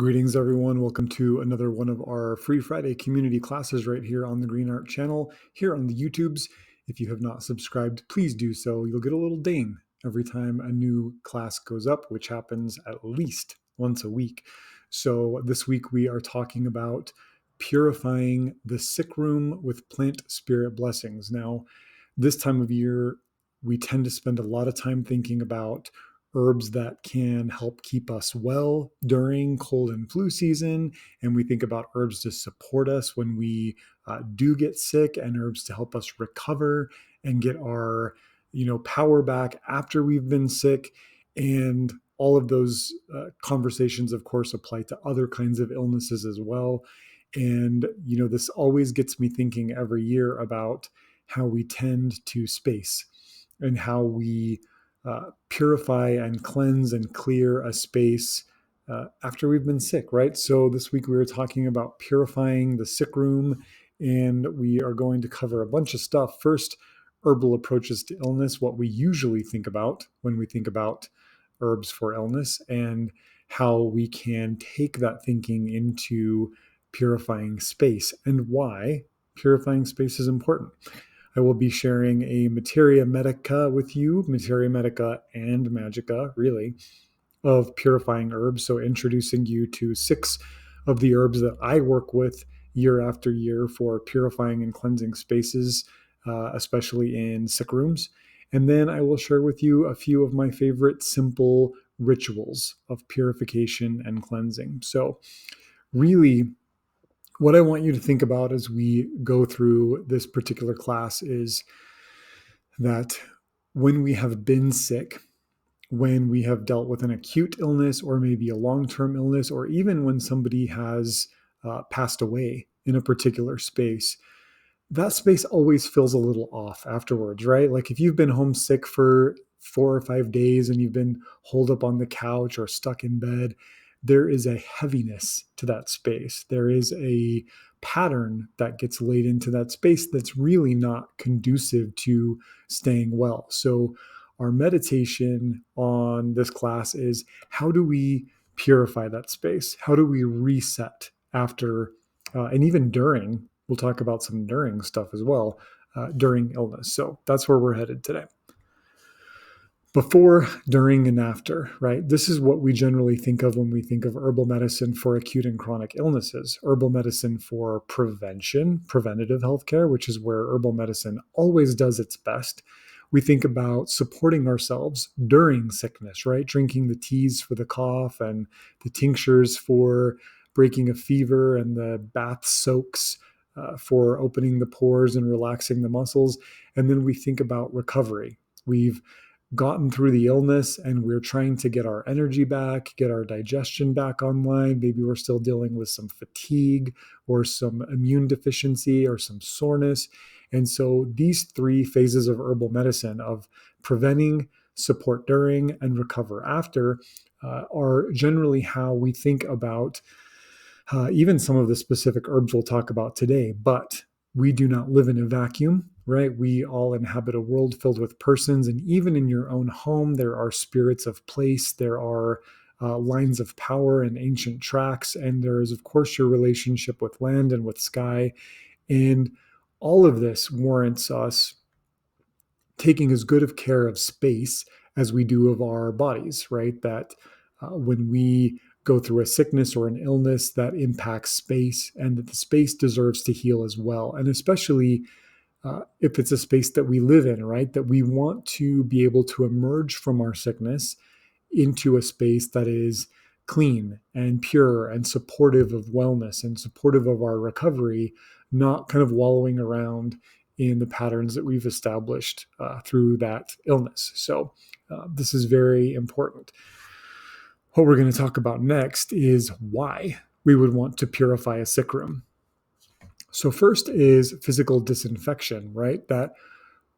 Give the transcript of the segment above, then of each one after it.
Greetings, everyone. Welcome to another one of our Free Friday community classes right here on the Green Art channel, here on the YouTubes. If you have not subscribed, please do so. You'll get a little ding every time a new class goes up, which happens at least once a week. So this week we are talking about purifying the sick room with plant spirit blessings. Now, this time of year, we tend to spend a lot of time thinking about herbs that can help keep us well during cold and flu season. And we think about herbs to support us when we do get sick, and herbs to help us recover and get our power back after we've been sick. And all of those conversations, of course, apply to other kinds of illnesses as well. And this always gets me thinking every year about how we tend to space and how we purify and cleanse and clear a space after we've been sick, right? So this week we were talking about purifying the sick room, and we are going to cover a bunch of stuff. First, herbal approaches to illness, what we usually think about when we think about herbs for illness, and how we can take that thinking into purifying space and why purifying space is important. I will be sharing a Materia medica with you, Materia medica and magica, really, of purifying herbs. So introducing you to 6 of the herbs that I work with year after year for purifying and cleansing spaces, especially in sick rooms. And then I will share with you a few of my favorite simple rituals of purification and cleansing. So really, what I want you to think about as we go through this particular class is that when we have been sick, when we have dealt with an acute illness or maybe a long-term illness, or even when somebody has passed away in a particular space, that space always feels a little off afterwards, right? Like if you've been homesick for 4 or 5 days and you've been holed up on the couch or stuck in bed, there is a heaviness to that space. There is a pattern that gets laid into that space that's really not conducive to staying well. So our meditation on this class is, how do we purify that space? How do we reset after, and even during, we'll talk about some during stuff as well, during illness. So that's where we're headed today. Before, during, and after, right? This is what we generally think of when we think of herbal medicine for acute and chronic illnesses. Herbal medicine for prevention, preventative healthcare, which is where herbal medicine always does its best. We think about supporting ourselves during sickness, right? Drinking the teas for the cough and the tinctures for breaking a fever and the bath soaks for opening the pores and relaxing the muscles. And then we think about recovery. We've gotten through the illness and we're trying to get our energy back, get our digestion back online. Maybe we're still dealing with some fatigue or some immune deficiency or some soreness. And so these 3 phases of herbal medicine, of preventing, support during, and recover after, are generally how we think about even some of the specific herbs we'll talk about today. But we do not live in a vacuum, right? We all inhabit a world filled with persons. And even in your own home, there are spirits of place. There are lines of power and ancient tracks. And there is, of course, your relationship with land and with sky. And all of this warrants us taking as good of care of space as we do of our bodies, right? That when we go through a sickness or an illness, that impacts space, and that the space deserves to heal as well. And especially if it's a space that we live in, right? That we want to be able to emerge from our sickness into a space that is clean and pure and supportive of wellness and supportive of our recovery, not kind of wallowing around in the patterns that we've established through that illness. So this is very important. What we're going to talk about next is why we would want to purify a sick room. So first is physical disinfection, right? That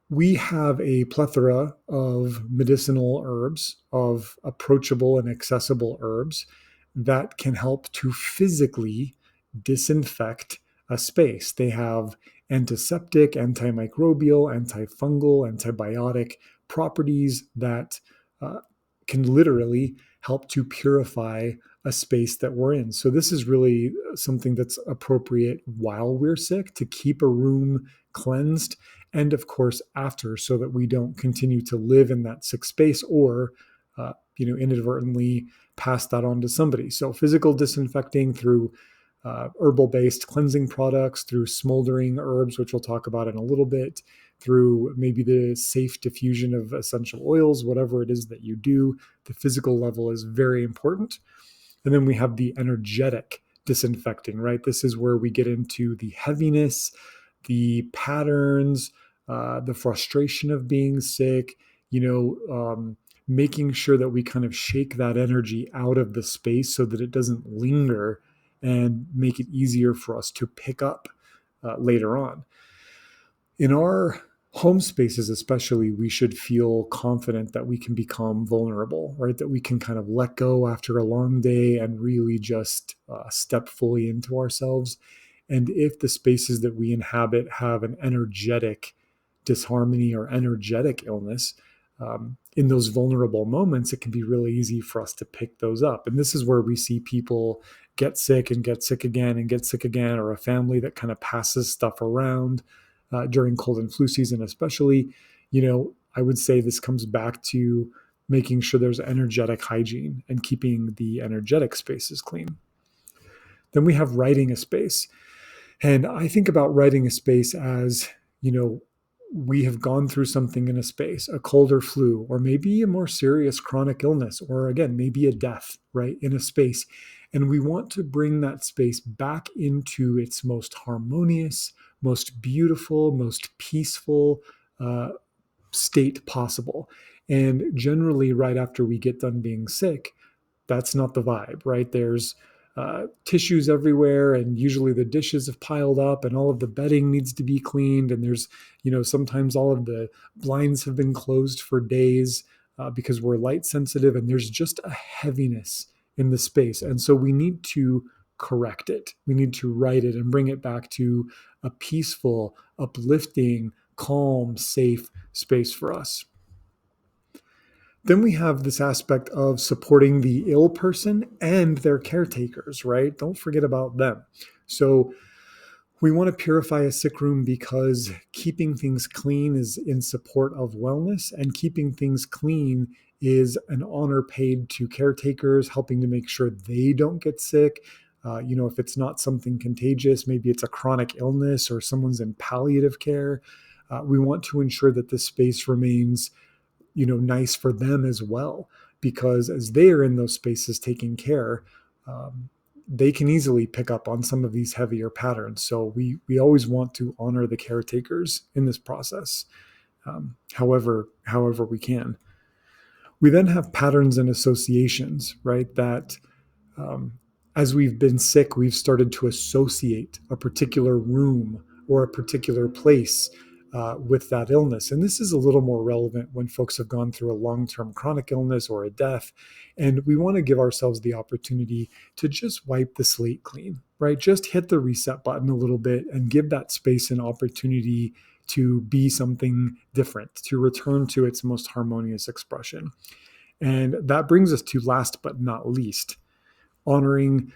we have a plethora of medicinal herbs, of approachable and accessible herbs that can help to physically disinfect a space. They have antiseptic, antimicrobial, antifungal, antibiotic properties that can literally help to purify a space that we're in. So this is really something that's appropriate while we're sick, to keep a room cleansed, and of course after, so that we don't continue to live in that sick space, or inadvertently pass that on to somebody. So physical disinfecting through herbal-based cleansing products, through smoldering herbs, which we'll talk about in a little bit, through maybe the safe diffusion of essential oils, whatever it is that you do. The physical level is very important. And then we have the energetic disinfecting, right? This is where we get into the heaviness, the patterns, the frustration of being sick, making sure that we kind of shake that energy out of the space so that it doesn't linger, and make it easier for us to pick up later on. In our home spaces, especially, we should feel confident that we can become vulnerable, right? That we can kind of let go after a long day and really just step fully into ourselves. And if the spaces that we inhabit have an energetic disharmony or energetic illness, in those vulnerable moments, it can be really easy for us to pick those up. And this is where we see people get sick and get sick again and get sick again, or a family that kind of passes stuff around during cold and flu season, especially. I would say this comes back to making sure there's energetic hygiene and keeping the energetic spaces clean. Then we have righting a space. And I think about righting a space as, we have gone through something in a space, a cold or flu, or maybe a more serious chronic illness, or again, maybe a death, right, in a space. And we want to bring that space back into its most harmonious, most beautiful, most peaceful state possible. And generally, right after we get done being sick, that's not the vibe, right? There's tissues everywhere, and usually the dishes have piled up, and all of the bedding needs to be cleaned. And there's, sometimes all of the blinds have been closed for days because we're light sensitive, and there's just a heaviness in the space. And so we need to correct it. We need to right it and bring it back to a peaceful, uplifting, calm, safe space for us. Then we have this aspect of supporting the ill person and their caretakers, right? Don't forget about them. So we want to purify a sick room because keeping things clean is in support of wellness, and keeping things clean is an honor paid to caretakers, helping to make sure they don't get sick. If it's not something contagious, maybe it's a chronic illness or someone's in palliative care, we want to ensure that the space remains nice for them as well, because as they are in those spaces taking care, they can easily pick up on some of these heavier patterns. So we always want to honor the caretakers in this process, however we can. We then have patterns and associations, right? That as we've been sick, we've started to associate a particular room or a particular place with that illness. And this is a little more relevant when folks have gone through a long-term chronic illness or a death. And we want to give ourselves the opportunity to just wipe the slate clean, right? Just hit the reset button a little bit and give that space an opportunity to be something different, to return to its most harmonious expression. And that brings us to, last but not least, honoring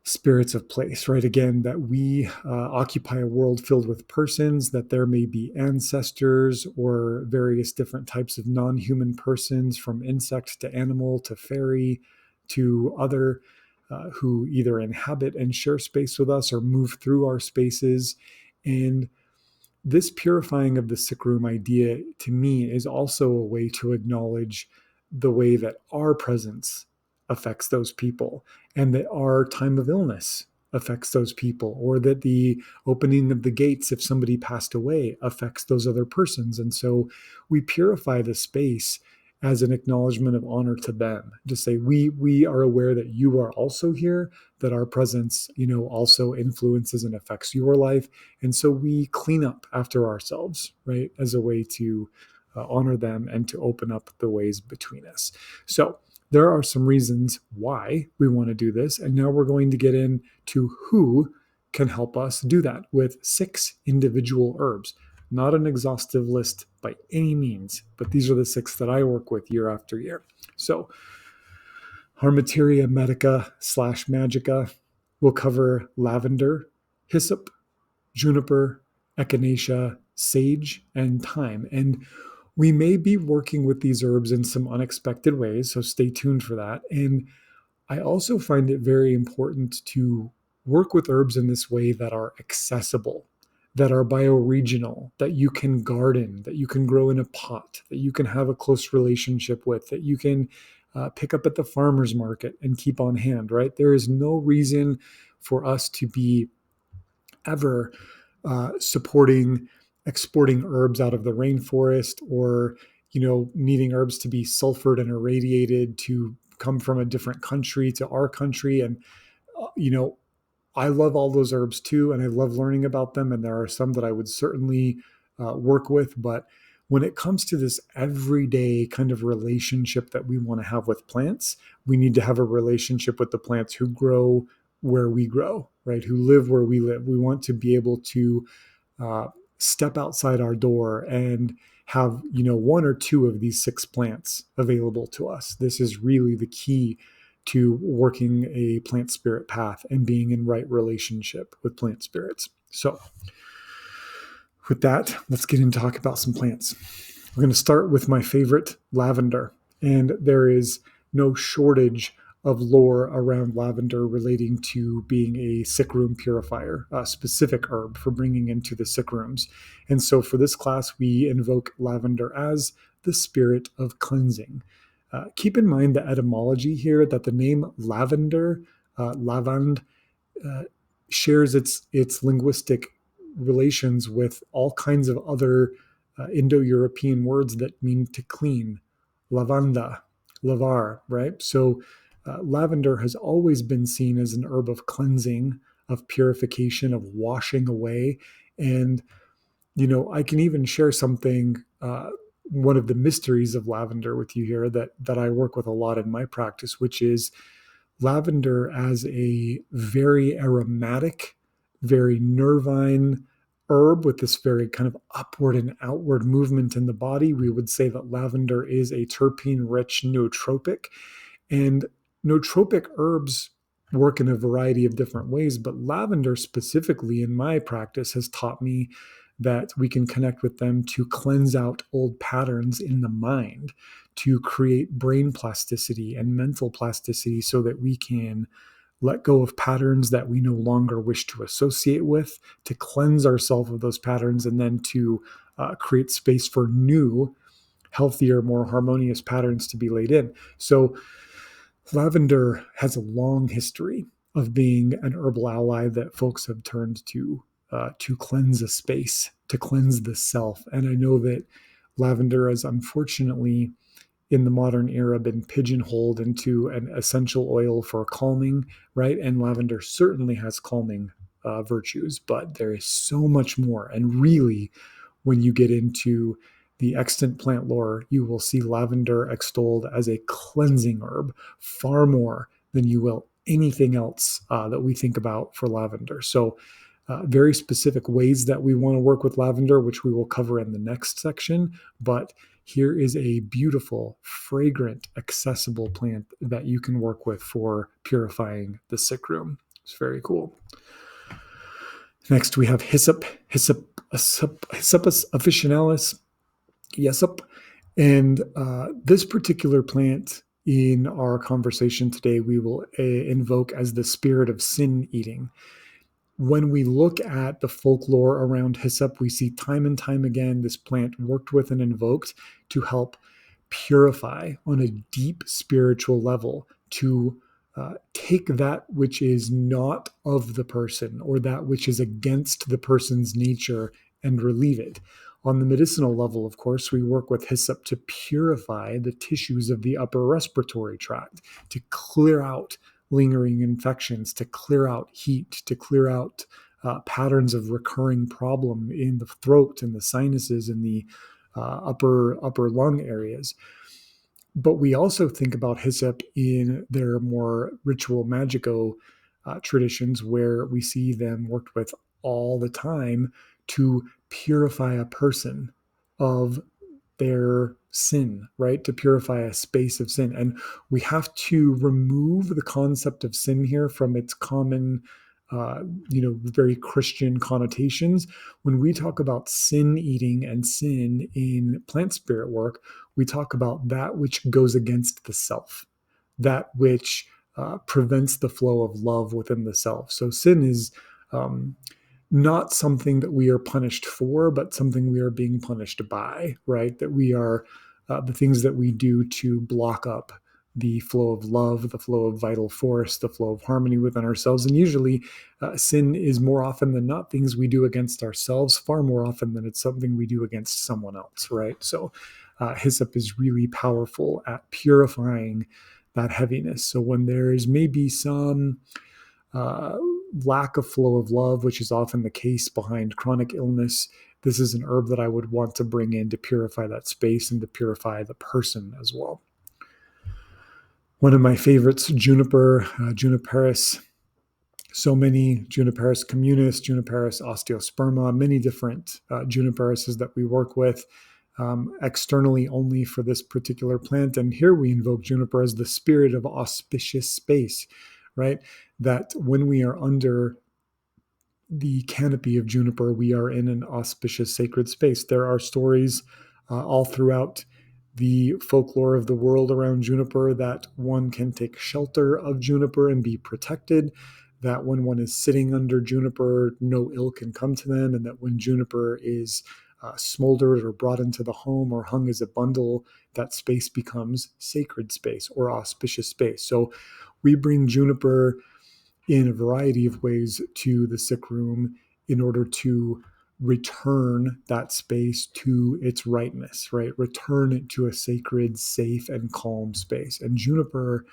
spirits of place, right? Again, that we occupy a world filled with persons, that there may be ancestors or various different types of non-human persons, from insect to animal to fairy to other, who either inhabit and share space with us or move through our spaces. And this purifying of the sick room idea, to me, is also a way to acknowledge the way that our presence affects those people, and that our time of illness affects those people, or that the opening of the gates, if somebody passed away, affects those other persons. And so we purify the space as an acknowledgement of honor to them, to say we are aware that you are also here, that our presence also influences and affects your life. And so we clean up after ourselves, right, as a way to honor them and to open up the ways between us. So there are some reasons why we want to do this. And now we're going to get into who can help us do that with 6 individual herbs. Not an exhaustive list by any means, but these are the 6 that I work with year after year. So Our Materia medica slash magica will cover lavender, hyssop, juniper, echinacea, sage, and thyme. And we may be working with these herbs in some unexpected ways, so stay tuned for that. And I also find it very important to work with herbs in this way that are accessible, that are bioregional, that you can garden, that you can grow in a pot, that you can have a close relationship with, that you can pick up at the farmer's market and keep on hand, right? There is no reason for us to be ever supporting exporting herbs out of the rainforest, or needing herbs to be sulfured and irradiated to come from a different country to our country. And you know I love all those herbs too, and I love learning about them, and there are some that I would certainly work with. But when it comes to this everyday kind of relationship that we want to have with plants, we need to have a relationship with the plants who grow where we grow, right? Who live where we live. We want to be able to uh, step outside our door and have one or two of these six plants available to us. This is really the key to working a plant spirit path and being in right relationship with plant spirits. So with that, let's get into talk about some plants. We're going to start with my favorite, lavender. And there is no shortage of lore around lavender relating to being a sick room purifier, a specific herb for bringing into the sick rooms. And so for this class, we invoke lavender as the spirit of cleansing. Keep in mind the etymology here, that the name lavender, lavand, uh, shares its linguistic relations with all kinds of other Indo-European words that mean to clean, lavanda, lavar, right? So lavender has always been seen as an herb of cleansing, of purification, of washing away. And I can even share something. One of the mysteries of lavender with you here that I work with a lot in my practice, which is lavender as a very aromatic, very nervine herb with this very kind of upward and outward movement in the body. We would say that lavender is a terpene rich nootropic. And nootropic herbs work in a variety of different ways, but lavender specifically in my practice has taught me that we can connect with them to cleanse out old patterns in the mind, to create brain plasticity and mental plasticity so that we can let go of patterns that we no longer wish to associate with, to cleanse ourselves of those patterns, and then to create space for new, healthier, more harmonious patterns to be laid in. So lavender has a long history of being an herbal ally that folks have turned to cleanse a space, to cleanse the self. And I know that lavender has unfortunately in the modern era been pigeonholed into an essential oil for calming, right? And lavender certainly has calming virtues, but there is so much more. And really, when you get into the extant plant lore, you will see lavender extolled as a cleansing herb far more than you will anything else that we think about for lavender. So, very specific ways that we want to work with lavender, which we will cover in the next section. But here is a beautiful, fragrant, accessible plant that you can work with for purifying the sick room. It's very cool. Next, we have Hyssop, Hyssopus officinalis, Hyssop. And this particular plant in our conversation today, we will invoke as the spirit of sin eating. When we look at the folklore around hyssop, we see time and time again this plant worked with and invoked to help purify on a deep spiritual level, to take that which is not of the person or that which is against the person's nature and relieve it. On the medicinal level, of course, we work with hyssop to purify the tissues of the upper respiratory tract, to clear out lingering infections, to clear out heat, to clear out patterns of recurring problem in the throat and the sinuses and the upper lung areas. But we also think about hyssop in their more ritual magico traditions, where we see them worked with all the time to purify a person of their sin, right? To purify a space of sin. And we have to remove the concept of sin here from its common, very Christian connotations. When we talk about sin eating and sin in plant spirit work, we talk about that which goes against the self, that which prevents the flow of love within the self. So sin is um, not something that we are punished for, but something we are being punished by, right? That we are the things that we do to block up the flow of love, the flow of vital force, the flow of harmony within ourselves. And usually, sin is more often than not things we do against ourselves, far more often than it's something we do against someone else, right? So, hyssop is really powerful at purifying that heaviness. So, when there's maybe some uh, lack of flow of love, which is often the case behind chronic illness, this is an herb that I would want to bring in to purify that space and to purify the person as well. One of my favorites, Juniper, Juniperus. So many Juniperus communis, Juniperus osteosperma, many different Juniperuses that we work with externally only for this particular plant. And here we invoke Juniper as the spirit of auspicious space, right? That when we are under the canopy of Juniper, we are in an auspicious sacred space. There are stories all throughout the folklore of the world around Juniper that one can take shelter of Juniper and be protected, that when one is sitting under Juniper, no ill can come to them, and that when Juniper is smoldered or brought into the home or hung as a bundle, that space becomes sacred space or auspicious space. So we bring Juniper in a variety of ways to the sick room in order to return that space to its rightness, right? Return it to a sacred, safe, and calm space. And Juniper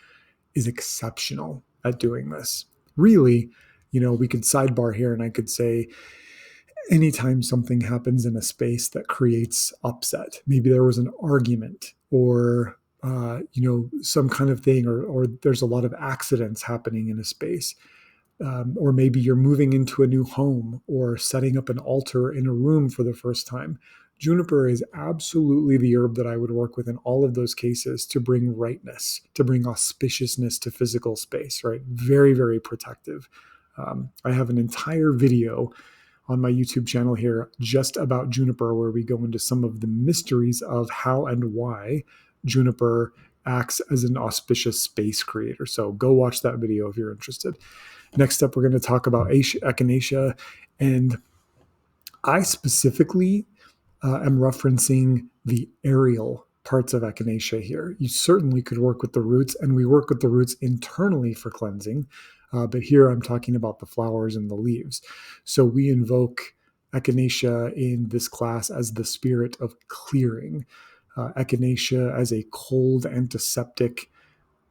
is exceptional at doing this. Really, we could sidebar here and I could say, anytime something happens in a space that creates upset, maybe there was an argument or some kind of thing, or there's a lot of accidents happening in a space, or maybe you're moving into a new home or setting up an altar in a room for the first time. Juniper is absolutely the herb that I would work with in all of those cases to bring rightness, to bring auspiciousness to physical space, right? Very, very protective. I have an entire video on my YouTube channel here just about Juniper, where we go into some of the mysteries of how and why Juniper acts as an auspicious space creator. So go watch that video if you're interested. Next up, we're going to talk about Echinacea, and I specifically am referencing the aerial parts of Echinacea here. You certainly could work with the roots, and we work with the roots internally for cleansing, but here I'm talking about the flowers and the leaves. So we invoke Echinacea in this class as the spirit of clearing. Echinacea as a cold antiseptic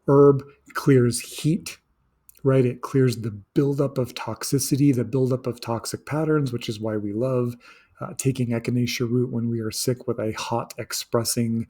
herb clears heat, right? It clears the buildup of toxicity, the buildup of toxic patterns, which is why we love taking Echinacea root when we are sick with a hot expressing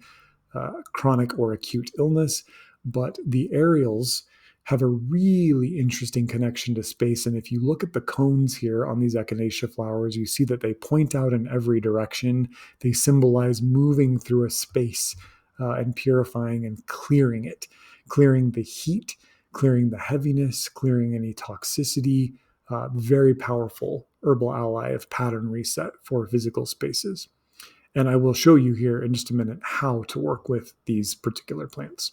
chronic or acute illness. But the aerials have a really interesting connection to space. And if you look at the cones here on these Echinacea flowers, you see that they point out in every direction. They symbolize moving through a space and purifying and clearing it, clearing the heat, clearing the heaviness, clearing any toxicity. Very powerful herbal ally of pattern reset for physical spaces. And I will show you here in just a minute how to work with these particular plants.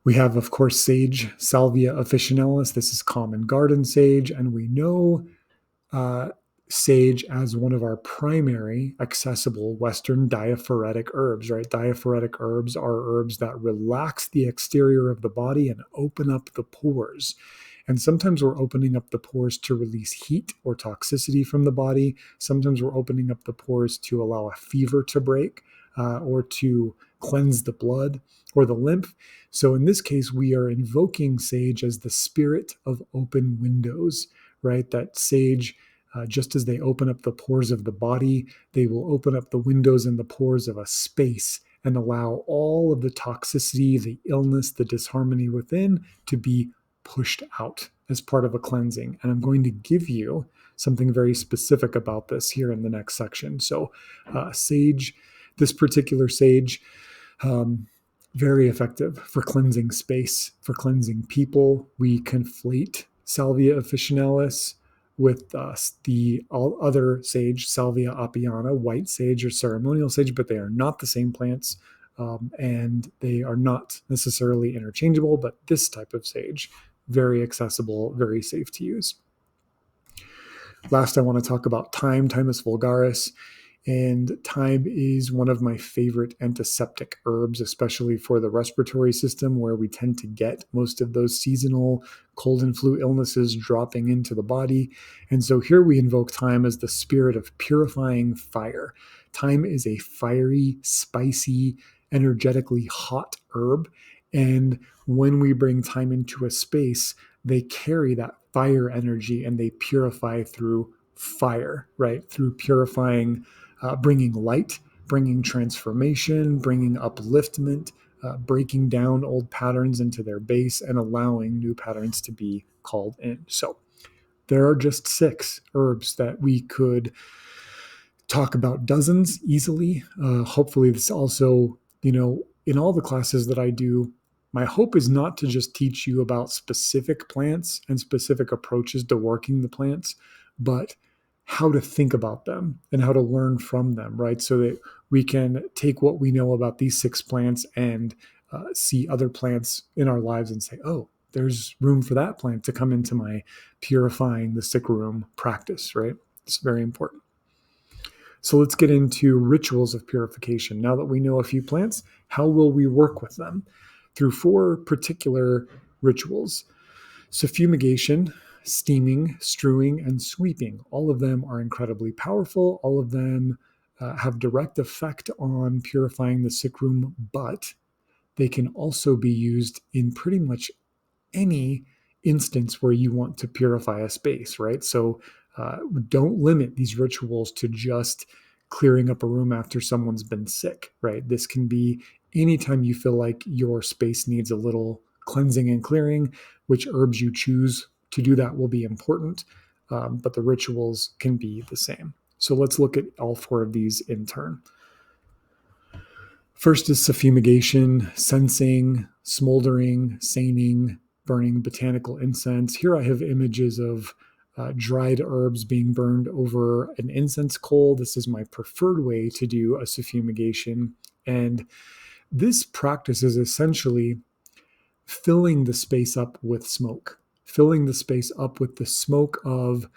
We have, of course, sage, Salvia officinalis. This is common garden sage, and we know sage as one of our primary accessible Western diaphoretic herbs, right? Diaphoretic herbs are herbs that relax the exterior of the body and open up the pores. And sometimes we're opening up the pores to release heat or toxicity from the body. Sometimes we're opening up the pores to allow a fever to break or to cleanse the blood or the lymph. So in this case, we are invoking sage as the spirit of open windows, right? That sage, just as they open up the pores of the body, they will open up the windows and the pores of a space and allow all of the toxicity, the illness, the disharmony within to be pushed out as part of a cleansing. And I'm going to give you something very specific about this here in the next section. So sage This particular sage, um, very effective for cleansing space, for cleansing people. We conflate Salvia officinalis with the all other sage, Salvia apiana, white sage or ceremonial sage, but they are not the same plants, and they are not necessarily interchangeable. But this type of sage, very accessible, very safe to use. Last, I want to talk about thyme, Thymus vulgaris. And thyme is one of my favorite antiseptic herbs, especially for the respiratory system, where we tend to get most of those seasonal cold and flu illnesses dropping into the body. And so here we invoke thyme as the spirit of purifying fire. Thyme is a fiery, spicy, energetically hot herb. And when we bring thyme into a space, they carry that fire energy and they purify through fire, right? Through purifying, bringing light, bringing transformation, bringing upliftment, breaking down old patterns into their base and allowing new patterns to be called in. So there are just 6 herbs that we could talk about dozens easily. Hopefully, this also, in all the classes that I do, my hope is not to just teach you about specific plants and specific approaches to working the plants, but how to think about them and how to learn from them, right? So that we can take what we know about these 6 plants and see other plants in our lives and say, oh, there's room for that plant to come into my purifying the sick room practice, right? It's very important. So let's get into rituals of purification. Now that we know a few plants, how will we work with them? Through 4 particular rituals: suffumigation, steaming, strewing, and sweeping. All of them are incredibly powerful. All of them have direct effect on purifying the sick room, but they can also be used in pretty much any instance where you want to purify a space, right? So don't limit these rituals to just clearing up a room after someone's been sick, right? This can be anytime you feel like your space needs a little cleansing and clearing. Which herbs you choose to do that will be important, but the rituals can be the same. So let's look at all 4 of these in turn. First is suffumigation, sensing, smoldering, seining, burning botanical incense. Here I have images of dried herbs being burned over an incense coal. This is my preferred way to do a suffumigation. And this practice is essentially filling the space up with smoke, filling the space up with the smoke of,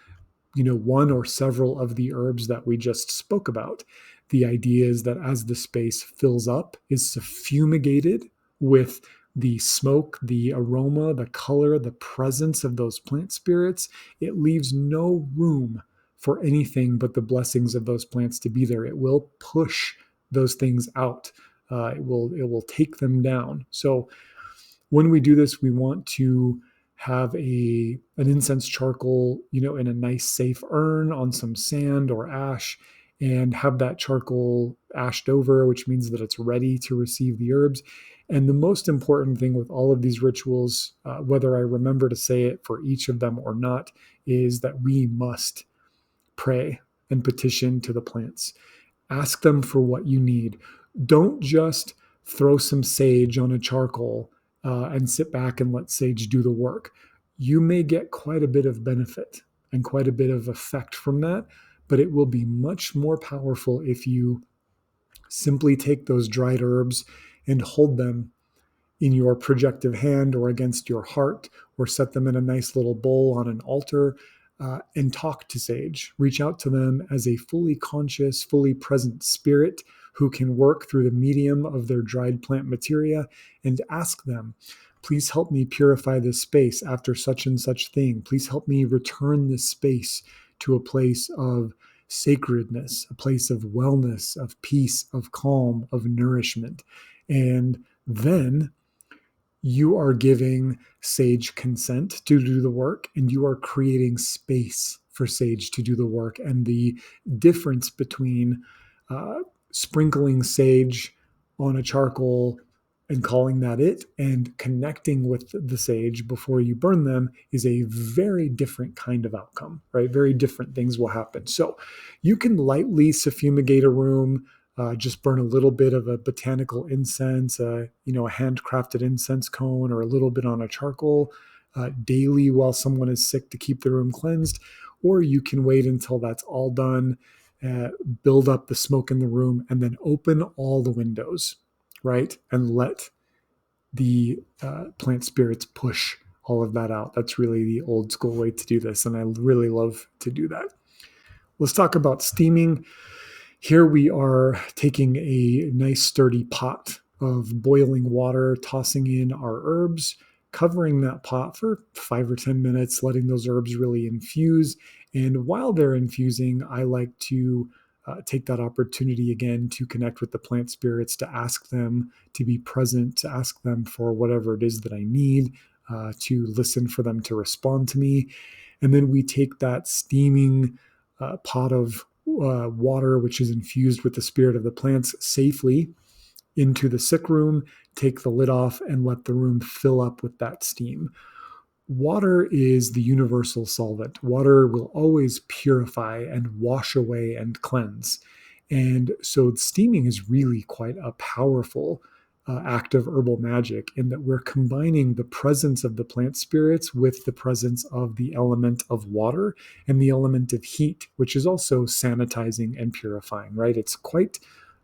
one or several of the herbs that we just spoke about. The idea is that as the space fills up, is suffumigated with the smoke, the aroma, the color, the presence of those plant spirits, it leaves no room for anything but the blessings of those plants to be there. It will push those things out. It will take them down. So when we do this, we want to have an incense charcoal, in a nice safe urn on some sand or ash, and have that charcoal ashed over, which means that it's ready to receive the herbs. And the most important thing with all of these rituals, whether I remember to say it for each of them or not, is that we must pray and petition to the plants. Ask them for what you need. Don't just throw some sage on a charcoal and sit back and let sage do the work. You may get quite a bit of benefit and quite a bit of effect from that, but it will be much more powerful if you simply take those dried herbs and hold them in your projective hand or against your heart, or set them in a nice little bowl on an altar, and talk to sage. Reach out to them as a fully conscious, fully present spirit who can work through the medium of their dried plant materia, and ask them, please help me purify this space after such and such thing. Please help me return this space to a place of sacredness, a place of wellness, of peace, of calm, of nourishment. And then you are giving sage consent to do the work, and you are creating space for sage to do the work. And the difference between sprinkling sage on a charcoal and calling that it, and connecting with the sage before you burn them, is a very different kind of outcome, right? Very different things will happen. So you can lightly suffumigate a room, just burn a little bit of a botanical incense, a handcrafted incense cone, or a little bit on a charcoal daily while someone is sick to keep the room cleansed. Or you can wait until that's all done, uh, build up the smoke in the room, and then open all the windows, right? And let the plant spirits push all of that out. That's really the old school way to do this. And I really love to do that. Let's talk about steaming. Here we are taking a nice sturdy pot of boiling water, tossing in our herbs, covering that pot for 5 or 10 minutes, letting those herbs really infuse. And while they're infusing, I like to take that opportunity again to connect with the plant spirits, to ask them to be present, to ask them for whatever it is that I need, to listen for them to respond to me. And then we take that steaming pot of water, which is infused with the spirit of the plants, safely into the sick room, take the lid off, and let the room fill up with that steam. Water is the universal solvent. Water will always purify and wash away and cleanse. And so steaming is really quite a powerful act of herbal magic, in that we're combining the presence of the plant spirits with the presence of the element of water and the element of heat, which is also sanitizing and purifying, right? It's quite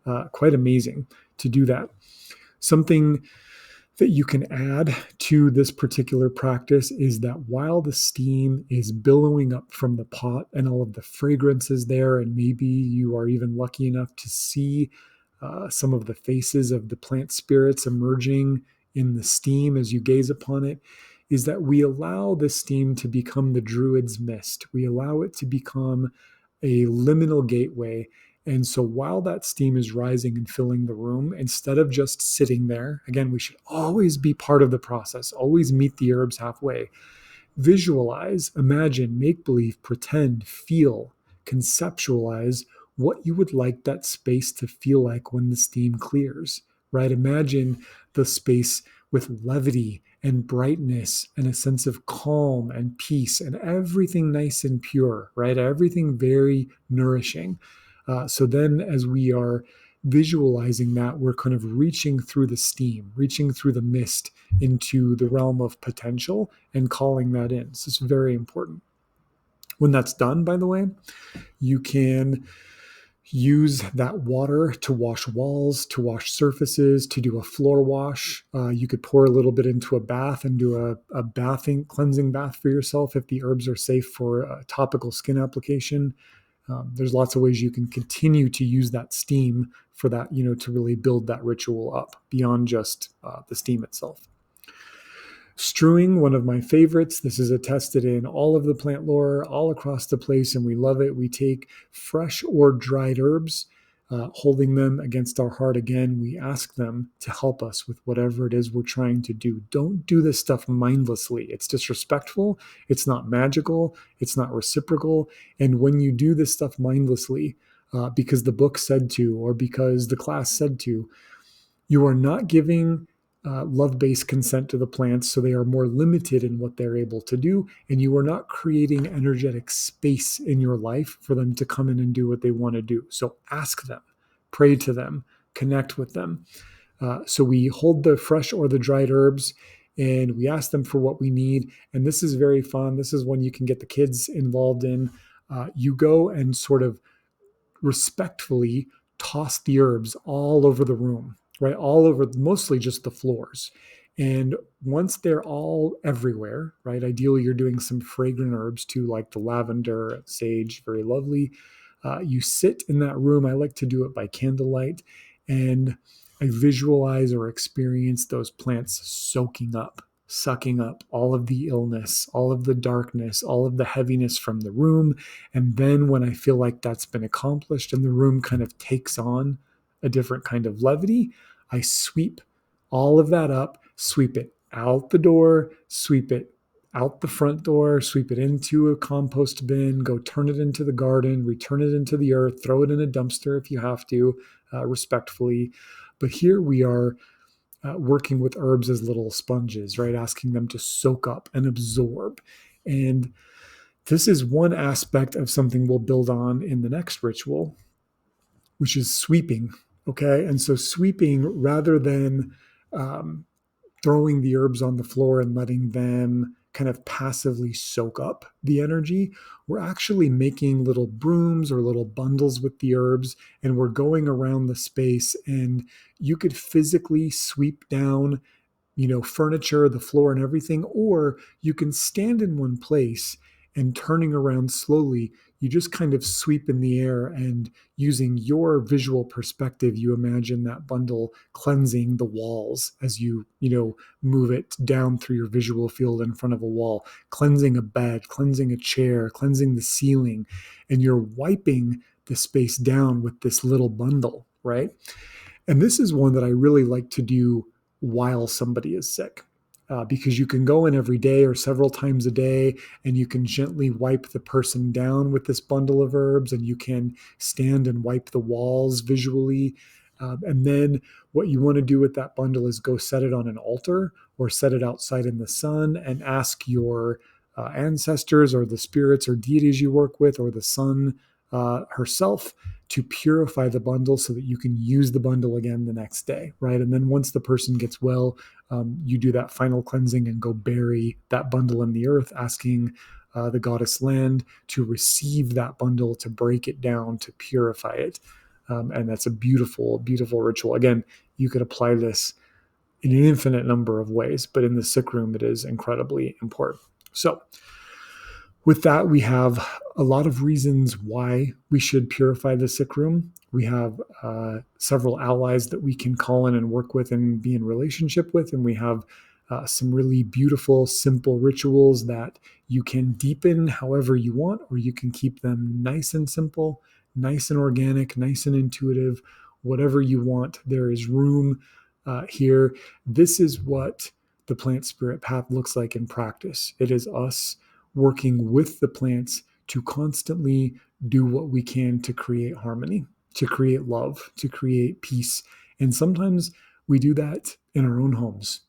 amazing to do that. Something that you can add to this particular practice is that while the steam is billowing up from the pot and all of the fragrances there, and maybe you are even lucky enough to see some of the faces of the plant spirits emerging in the steam as you gaze upon it, is that we allow the steam to become the druid's mist. We allow it to become a liminal gateway. And so while that steam is rising and filling the room, instead of just sitting there, again, we should always be part of the process, always meet the herbs halfway. Visualize, imagine, make believe, pretend, feel, conceptualize what you would like that space to feel like when the steam clears, right? Imagine the space with levity and brightness and a sense of calm and peace and everything nice and pure, right? Everything very nourishing. So then, as we are visualizing that, we're kind of reaching through the steam, reaching through the mist into the realm of potential and calling that in. So it's very important. When that's done, by the way, you can use that water to wash walls, to wash surfaces, to do a floor wash. You could pour a little bit into a bath and do a cleansing bath for yourself if the herbs are safe for a topical skin application. There's lots of ways you can continue to use that steam for that, to really build that ritual up beyond just the steam itself. Strewing, one of my favorites. This is attested in all of the plant lore, all across the place, and we love it. We take fresh or dried herbs, holding them against our heart again. We ask them to help us with whatever it is we're trying to do. Don't do this stuff mindlessly. It's disrespectful. It's not magical. It's not reciprocal. And when you do this stuff mindlessly, because the book said to, or because the class said to, you are not giving love-based consent to the plants, so they are more limited in what they're able to do, and you are not creating energetic space in your life for them to come in and do what they want to do. So ask them, pray to them, connect with them. So we hold the fresh or the dried herbs, and we ask them for what we need. And this is very fun. This is one you can get the kids involved in. You go and sort of respectfully toss the herbs all over the room, right? All over, mostly just the floors. And once they're all everywhere, right? Ideally, you're doing some fragrant herbs too, like the lavender, sage, very lovely. You sit in that room. I like to do it by candlelight, and I visualize or experience those plants soaking up, sucking up all of the illness, all of the darkness, all of the heaviness from the room. And then when I feel like that's been accomplished and the room kind of takes on a different kind of levity, I sweep all of that up, sweep it out the door, sweep it out the front door, sweep it into a compost bin, go turn it into the garden, return it into the earth, throw it in a dumpster if you have to, respectfully. But here we are working with herbs as little sponges, right? Asking them to soak up and absorb. And this is one aspect of something we'll build on in the next ritual, which is sweeping. Okay. And so sweeping rather than um, throwing the herbs on the floor and letting them kind of passively soak up the energy, we're actually making little brooms or little bundles with the herbs, and we're going around the space, and you could physically sweep down, furniture, the floor and everything, or you can stand in one place and turning around slowly, you just kind of sweep in the air, and using your visual perspective, you imagine that bundle cleansing the walls as you move it down through your visual field in front of a wall, cleansing a bed, cleansing a chair, cleansing the ceiling, and you're wiping the space down with this little bundle, right? And this is one that I really like to do while somebody is sick. Because you can go in every day or several times a day, and you can gently wipe the person down with this bundle of herbs, and you can stand and wipe the walls visually. And then what you want to do with that bundle is go set it on an altar or set it outside in the sun and ask your ancestors or the spirits or deities you work with or the sun herself to purify the bundle so that you can use the bundle again the next day, right? And then once the person gets well, you do that final cleansing and go bury that bundle in the earth, asking the goddess land to receive that bundle, to break it down, to purify it. And that's a beautiful, beautiful ritual. Again, you could apply this in an infinite number of ways, but in the sick room, it is incredibly important. So, with that, we have a lot of reasons why we should purify the sick room. We have several allies that we can call in and work with and be in relationship with. And we have some really beautiful, simple rituals that you can deepen however you want, or you can keep them nice and simple, nice and organic, nice and intuitive, whatever you want. There is room here. This is what the plant spirit path looks like in practice. It is us working with the plants to constantly do what we can to create harmony, to create love, to create peace. And sometimes we do that in our own homes.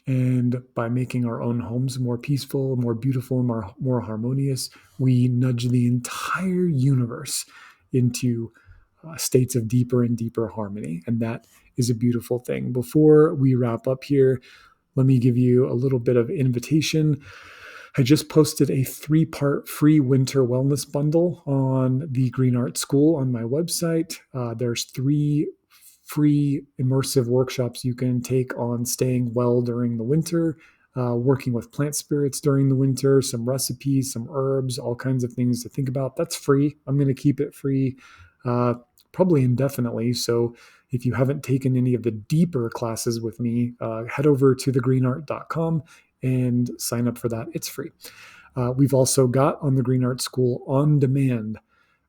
And by making our own homes more peaceful, more beautiful, more harmonious, we nudge the entire universe into states of deeper and deeper harmony. And that is a beautiful thing. Before we wrap up here, let me give you a little bit of invitation. I just posted a 3-part free winter wellness bundle on the Green Art School on my website. There's 3 free immersive workshops you can take on staying well during the winter, working with plant spirits during the winter, some recipes, some herbs, all kinds of things to think about. That's free. I'm going to keep it free probably indefinitely. So if you haven't taken any of the deeper classes with me, head over to thegreenart.com and sign up for that. It's free. We've also got on the Green Art School on demand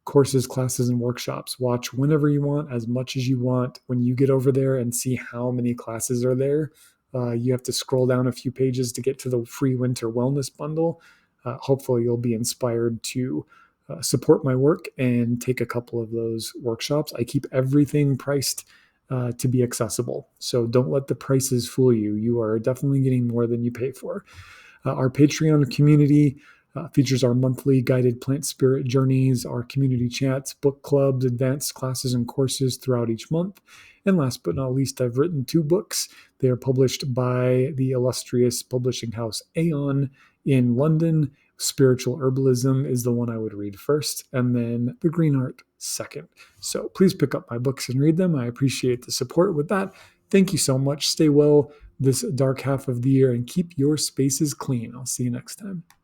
courses, classes, and workshops. Watch whenever you want, as much as you want. When you get over there and see how many classes are there, you have to scroll down a few pages to get to the free winter wellness bundle. Hopefully you'll be inspired to support my work and take a couple of those workshops. I keep everything priced to be accessible. So don't let the prices fool you. You are definitely getting more than you pay for. Our Patreon community features our monthly guided plant spirit journeys, our community chats, book clubs, advanced classes, and courses throughout each month. And last but not least, I've written 2 books. They are published by the illustrious publishing house Aeon in London. Spiritual Herbalism is the one I would read first, and then The Green Art second. So please pick up my books and read them. I appreciate the support. With that, thank you so much. Stay well this dark half of the year and keep your spaces clean. I'll see you next time.